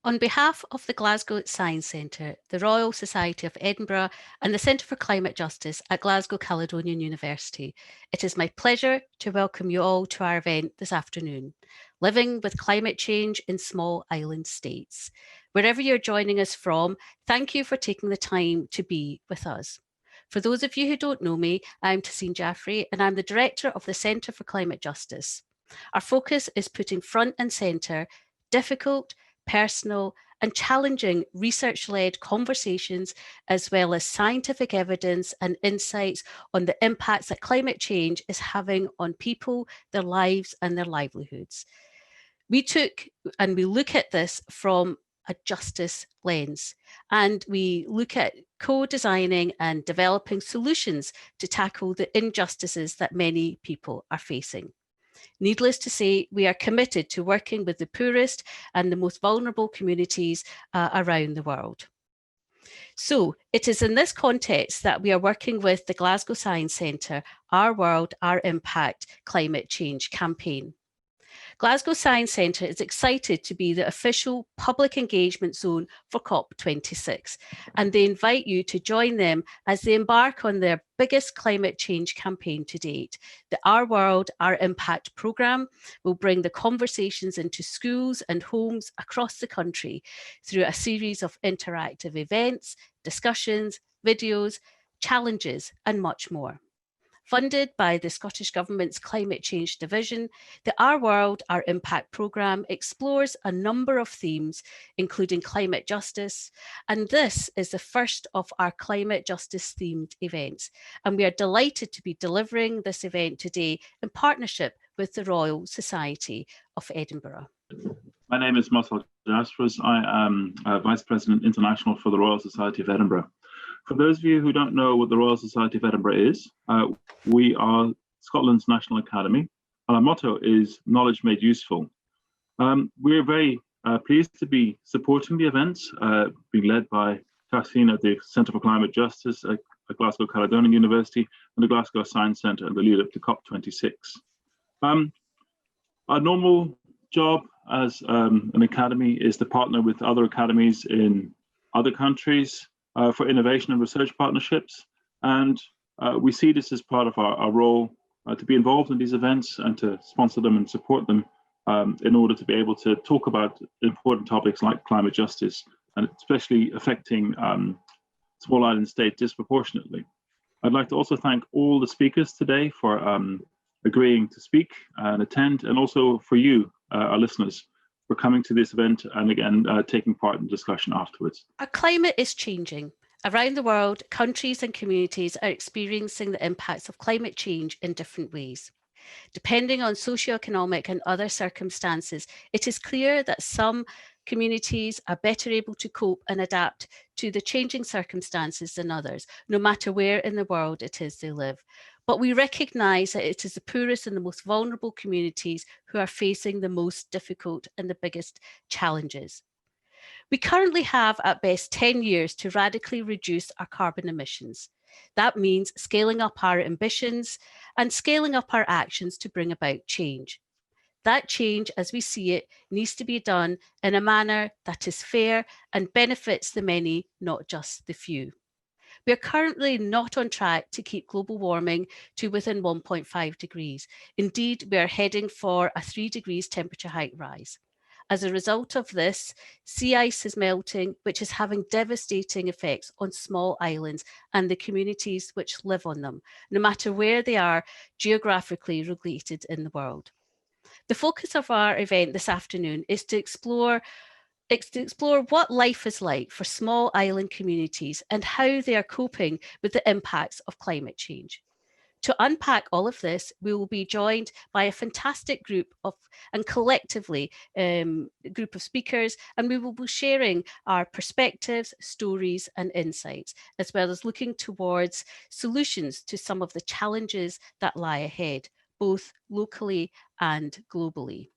On behalf of the Glasgow Science Centre, the Royal Society of Edinburgh and the Centre for Climate Justice at Glasgow Caledonian University, it is my pleasure to welcome you all to our event this afternoon, Living with Climate Change in Small Island States. Wherever you're joining us from, thank you for taking the time to be with us. For those of you who don't know me, I'm Tahseen Jaffrey and I'm the Director of the Centre for Climate Justice. Our focus is putting front and centre difficult, personal and challenging research-led conversations, as well as scientific evidence and insights on the impacts that climate change is having on people, their lives and their livelihoods. We look at this from a justice lens, and we look at co-designing and developing solutions to tackle the injustices that many people are facing. Needless to say, we are committed to working with the poorest and the most vulnerable communities around the world. So it is in this context that we are working with the Glasgow Science Centre, Our World, Our Impact Climate Change campaign. Glasgow Science Centre is excited to be the official public engagement zone for COP26, and they invite you to join them as they embark on their biggest climate change campaign to date. The Our World, Our Impact programme will bring the conversations into schools and homes across the country through a series of interactive events, discussions, videos, challenges, and much more. Funded by the Scottish Government's Climate Change Division, the Our World, Our Impact programme explores a number of themes, including climate justice, and this is the first of our climate justice themed events. And we are delighted to be delivering this event today in partnership with the Royal Society of Edinburgh. My name is Marcel Jaspers. I am Vice President International for the Royal Society of Edinburgh. For those of you who don't know what the Royal Society of Edinburgh is, we are Scotland's National Academy, and our motto is knowledge made useful. We're very pleased to be supporting the events being led by Tahseen at the Centre for Climate Justice at Glasgow Caledonian University and the Glasgow Science Centre in the lead up to COP26. Our normal job as an academy is to partner with other academies in other countries for innovation and research partnerships. And we see this as part of our role to be involved in these events and to sponsor them and support them in order to be able to talk about important topics like climate justice, and especially affecting small island states disproportionately. I'd like to also thank all the speakers today for agreeing to speak and attend, and also for you, our listeners, for coming to this event and again, taking part in the discussion afterwards. Our climate is changing. Around the world, countries and communities are experiencing the impacts of climate change in different ways. Depending on socioeconomic and other circumstances, it is clear that some communities are better able to cope and adapt to the changing circumstances than others, no matter where in the world it is they live. But we recognise that it is the poorest and the most vulnerable communities who are facing the most difficult and the biggest challenges. We currently have at best 10 years to radically reduce our carbon emissions. That means scaling up our ambitions and scaling up our actions to bring about change. That change, as we see it, needs to be done in a manner that is fair and benefits the many, not just the few. We are currently not on track to keep global warming to within 1.5 degrees. Indeed, we are heading for a 3 degrees temperature height rise. As a result of this, sea ice is melting, which is having devastating effects on small islands and the communities which live on them, no matter where they are geographically located in the world. The focus of our event this afternoon is to explore what life is like for small island communities and how they are coping with the impacts of climate change. To unpack all of this, we will be joined by a fantastic group of speakers, and we will be sharing our perspectives, stories, and insights, as well as looking towards solutions to some of the challenges that lie ahead, both locally and globally.